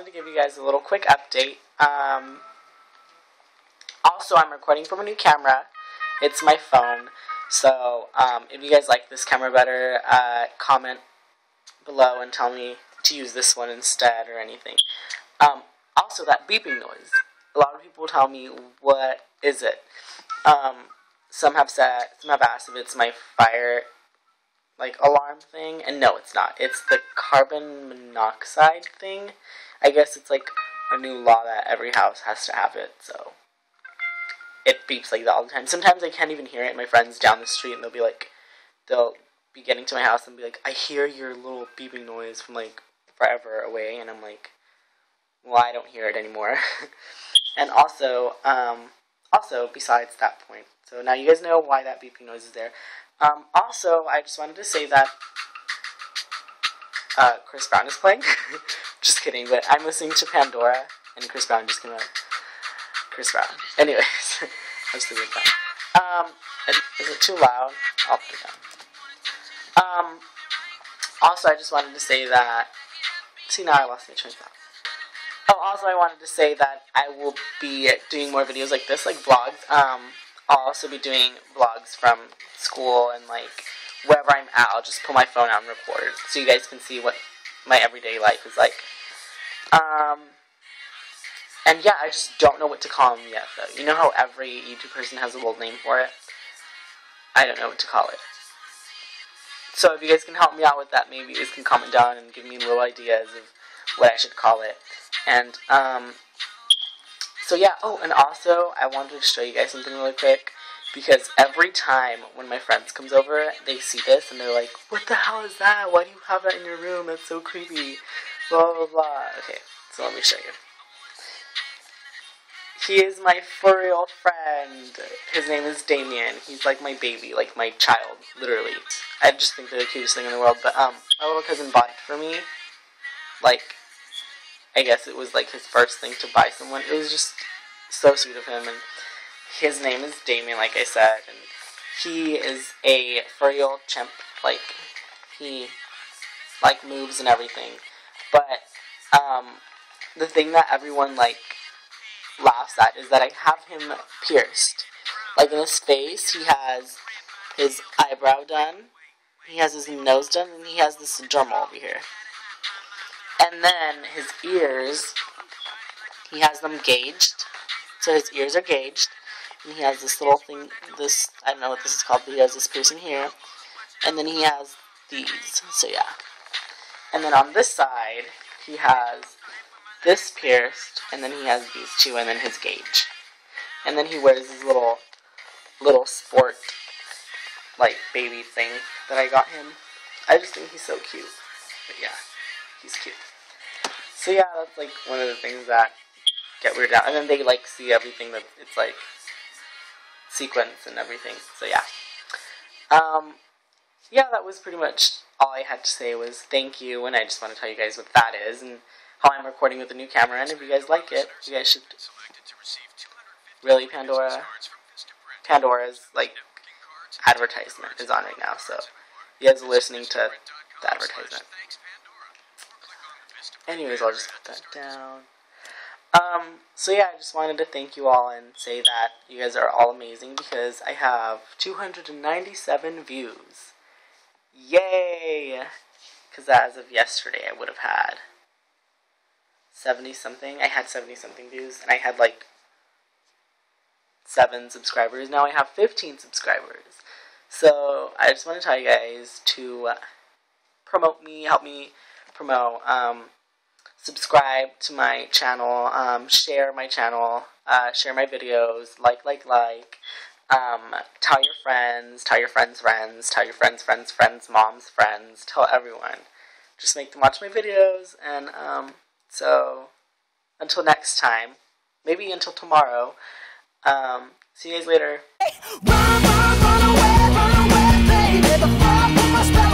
wanted to give you guys a little quick update. Also, I'm recording from a new camera. It's my phone. So, if you guys like this camera better, comment below and tell me to use this one instead or anything. Also, that beeping noise. A lot of people tell me, what is it? Some have asked if it's my fire, alarm thing, and no, it's not. It's the carbon monoxide thing. I guess it's like a new law that every house has to have it, so it beeps like that all the time. Sometimes I can't even hear it. My friends down the street, and they'll be getting to my house and be like, I hear your little beeping noise from forever away, and I'm like, well, I don't hear it anymore. And also, besides that point, so now you guys know why that beeping noise is there. Also, I just wanted to say that Chris Brown is playing. Just kidding, but I'm listening to Pandora, and Chris Brown just came out. Chris Brown. Anyways, I'm just thinking that. Is it too loud? I'll put it down. Also, I just wanted to say that. See, now I lost my train of thought. Oh, also, I wanted to say that I will be doing more videos like this, like vlogs. I'll also be doing vlogs from school and wherever I'm at. I'll just pull my phone out and record, so you guys can see what my everyday life is like. And yeah, I just don't know what to call them yet, though. You know how every YouTube person has a little name for it? I don't know what to call it. So if you guys can help me out with that, maybe you guys can comment down and give me little ideas of what I should call it. And, so yeah, oh, and also, I wanted to show you guys something really quick, because every time when my friends comes over, they see this, and they're like, what the hell is that? Why do you have that in your room? That's so creepy. Blah, blah, blah. Okay, so let me show you. He is my furry friend. His name is Damien. He's like my baby, like my child, literally. I just think they're the cutest thing in the world, but, my little cousin bought it for me. I guess it was his first thing to buy someone. It was just so sweet of him, and his name is Damien, like I said, and he is a furry old chimp. He moves and everything. But the thing that everyone laughs at is that I have him pierced. In his face, he has his eyebrow done, he has his nose done, and he has this dermal over here. And then his ears, he has them gauged. So his ears are gauged. And he has this little thing, I don't know what this is called, but he has this piercing here. And then he has these, so yeah. And then on this side, he has this pierced, and then he has these two, and then his gauge. And then he wears his little sport, baby thing that I got him. I just think he's so cute. But yeah, he's cute. So yeah, that's one of the things that get weirded out. And then they see everything that it's sequence and everything. So yeah. Yeah, that was pretty much all I had to say was thank you, and I just want to tell you guys what that is and how I'm recording with a new camera, and if you guys like it, you guys should really Pandora's advertisement is on right now, so you guys are listening to the advertisement. Anyways, I'll just put that down. So yeah, I just wanted to thank you all and say that you guys are all amazing because I have 297 views. Yay! Because as of yesterday, I would have had 70-something. I had 70-something views, and I had 7 subscribers. Now I have 15 subscribers. So I just want to tell you guys to promote me, help me promote, subscribe to my channel, share my channel, share my videos, tell your friends, tell your friends' friends, tell your friends' friends' friends' moms' friends, tell everyone. Just make them watch my videos, and, so, until next time, maybe until tomorrow, see you guys later. Run away, baby, the fall from my spell.